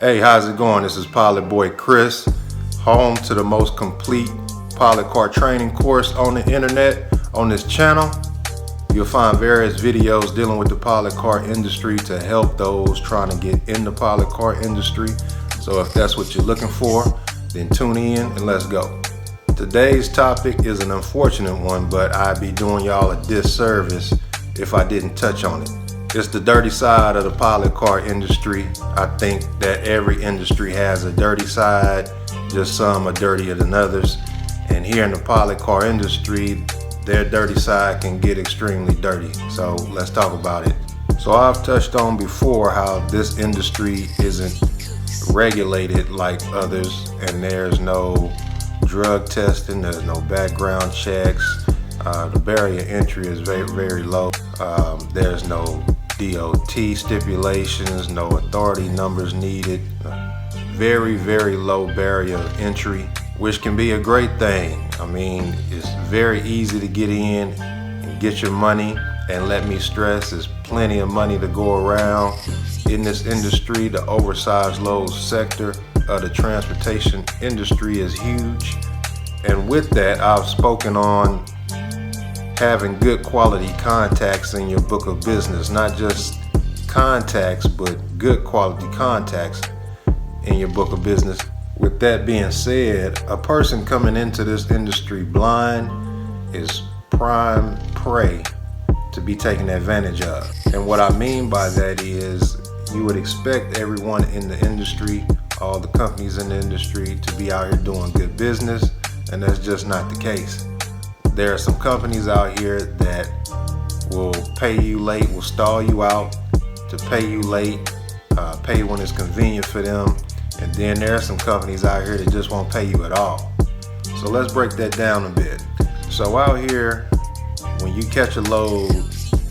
Hey, how's it going? This is Pilot Boy Chris, home to the most complete pilot car training course on the internet. On this channel, you'll find various videos dealing with the pilot car industry to help those trying to get in the pilot car industry. So if that's what you're looking for, then tune in and let's go. Today's topic is an unfortunate one, but I'd be doing y'all a disservice if I didn't touch on it. It's the dirty side of the pilot car industry. I think that every industry has a dirty side, just some are dirtier than others. And here in the pilot car industry, their dirty side can get extremely dirty. So let's talk about it. So I've touched on before how this industry isn't regulated like others, and there's no drug testing, there's no background checks. The barrier entry is very, very low. There's no DOT stipulations, no authority numbers needed. Very, very low barrier of entry, which can be a great thing. I mean, it's very easy to get in and get your money. And let me stress, there's plenty of money to go around in this industry. The oversized load sector of the transportation industry is huge. And with that, I've spoken on having good quality contacts in your book of business, not just contacts, but good quality contacts in your book of business. With that being said, a person coming into this industry blind is prime prey to be taken advantage of. And what I mean by that is you would expect everyone in the industry, all the companies in the industry, to be out here doing good business, and that's just not the case. There are some companies out here that will pay you late, will stall you out to pay you late, pay when it's convenient for them. And then there are some companies out here that just won't pay you at all. So let's break that down a bit. So out here, when you catch a load,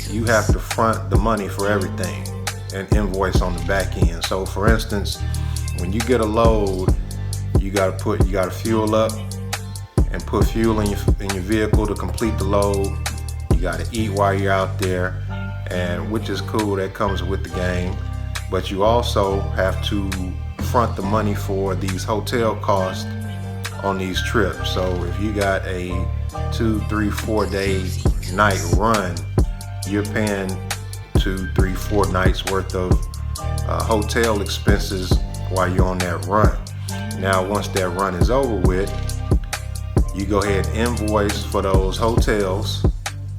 you have to front the money for everything and invoice on the back end. So for instance, when you get a load, you gotta fuel up and put fuel in your vehicle to complete the load. You gotta eat while you're out there, and which is cool, that comes with the game. But you also have to front the money for these hotel costs on these trips. So if you got a 2, 3, 4 day night run, you're paying 2, 3, 4 nights worth of hotel expenses while you're on that run. Now once that run is over with, you go ahead and invoice for those hotels,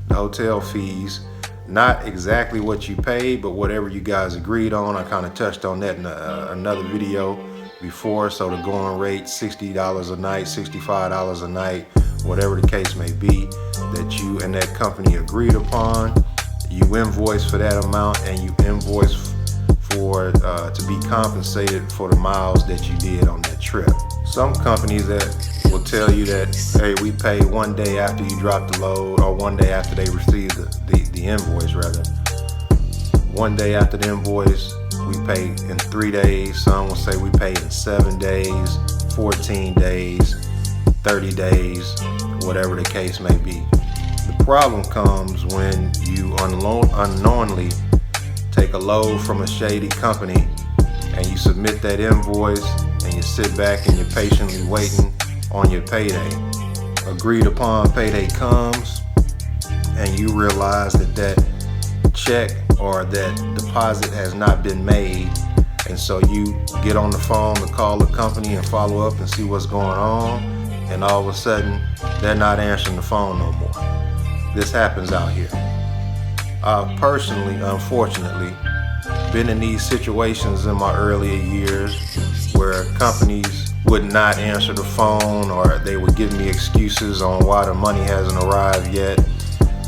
the hotel fees, not exactly what you paid, but whatever you guys agreed on. I kind of touched on that in another video before. So the going rate, $60 a night, $65 a night, whatever the case may be, that you and that company agreed upon. You invoice for that amount, and you invoice for to be compensated for the miles that you did on that trip. Some companies that will tell you that, hey, we pay 1 day after you drop the load, or 1 day after they receive the invoice rather. 1 day after the invoice, we pay in 3 days. Some will say we pay in 7 days, 14 days, 30 days, whatever the case may be. The problem comes when you unknowingly take a load from a shady company and you submit that invoice and you sit back and you're patiently waiting on your payday. Agreed upon payday comes and you realize that check or that deposit has not been made, and so you get on the phone to call the company and follow up and see what's going on, and all of a sudden they're not answering the phone no more. This happens out here. I've personally, unfortunately, been in these situations in my earlier years where companies would not answer the phone, or they would give me excuses on why the money hasn't arrived yet.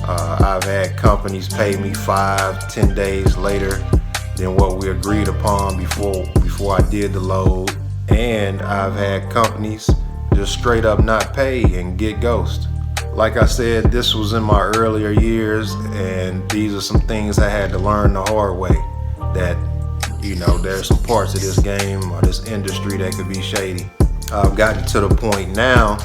I've had companies pay me 5-10 days later than what we agreed upon before I did the load. And I've had companies just straight up not pay and get ghost. Like I said, this was in my earlier years, and these are some things I had to learn the hard way. That, you know, there's some parts of this game or this industry that could be shady. I've gotten to the point now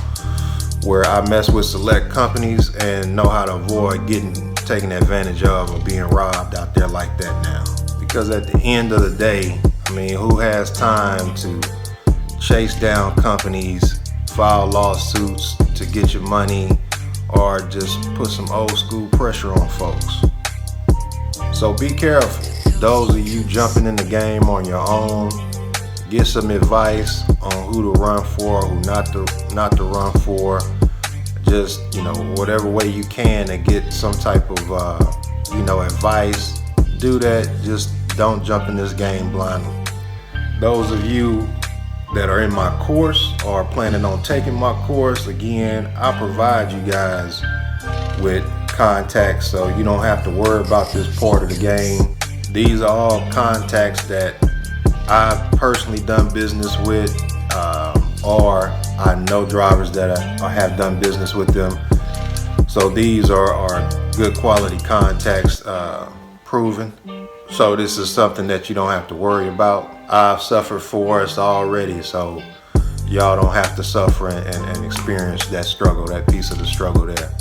where I mess with select companies and know how to avoid getting taken advantage of or being robbed out there like that now. Because at the end of the day, I mean, who has time to chase down companies, file lawsuits to get your money, or just put some old school pressure on folks? So be careful. Those of you jumping in the game on your own, get some advice on who to run for, who not to run for. Just, whatever way you can to get some type of, advice, do that. Just don't jump in this game blindly. Those of you that are in my course or planning on taking my course, again, I provide you guys with contacts, so you don't have to worry about this part of the game. These are all contacts that I've personally done business with, or I know drivers that I have done business with them. So these are good quality contacts, proven. So this is something that you don't have to worry about. I've suffered for us already, so y'all don't have to suffer and experience that struggle, that piece of the struggle there.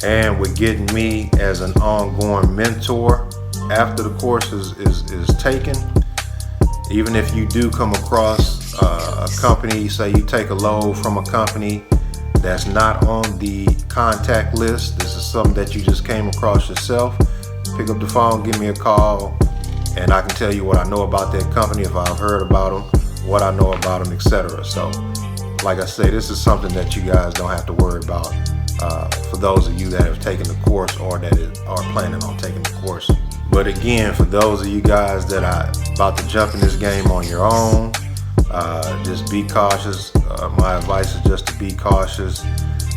And with getting me as an ongoing mentor after the course is taken, even if you do come across a company, say you take a load from a company that's not on the contact list, this is something that you just came across yourself, pick up the phone, give me a call, and I can tell you what I know about that company, if I've heard about them, what I know about them, etc. So, like I say, this is something that you guys don't have to worry about for those of you that have taken the course or that are planning on taking the course. But again, for those of you guys that are about to jump in this game on your own, just be cautious. My advice is just to be cautious.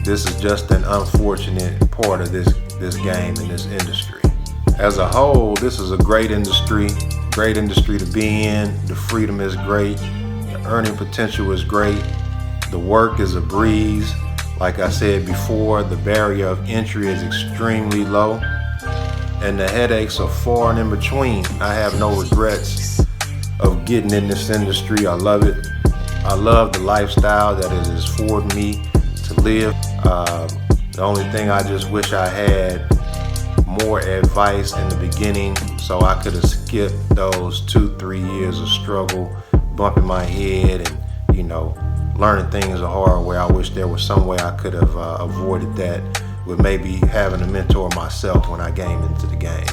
This is just an unfortunate part of this game and this industry. As a whole, this is a great industry to be in. The freedom is great. The earning potential is great. The work is a breeze. Like I said before, the barrier of entry is extremely low, and the headaches are far and in between. I have no regrets of getting in this industry. I love it. I love the lifestyle that it has afforded me to live. The only thing I just wish I had more advice in the beginning, so I could have skipped those 2-3 years of struggle, bumping my head and learning things the hard way. I wish there was some way I could have avoided that with maybe having a mentor myself when I came into the game.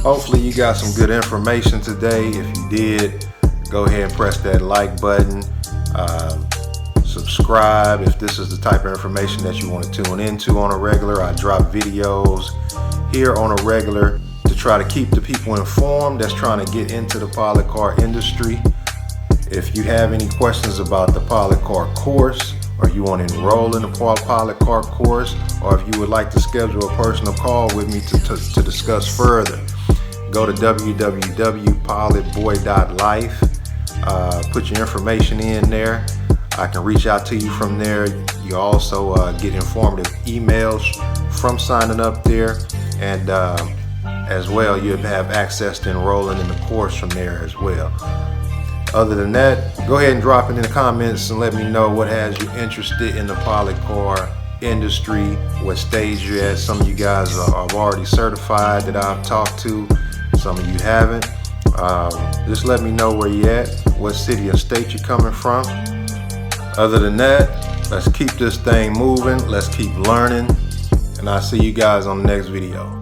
Hopefully you got some good information today. If you did, go ahead and press that like button. Subscribe if this is the type of information that you want to tune into on a regular. I drop videos here on a regular to try to keep the people informed that's trying to get into the pilot car industry. If you have any questions about the pilot car course, or you want to enroll in the pilot car course, or if you would like to schedule a personal call with me to discuss further, go to www.pilotboy.life. Put your information in there. I can reach out to you from there. You also get informative emails from signing up there, and as well, you have access to enrolling in the course from there as well. Other than that, go ahead and drop it in the comments and let me know what has you interested in the pilot car industry, what stage you're at. Some of you guys are already certified that I've talked to, some of you haven't. Just let me know where you're at, what city or state you're coming from. Other than that, let's keep this thing moving, let's keep learning, and I'll see you guys on the next video.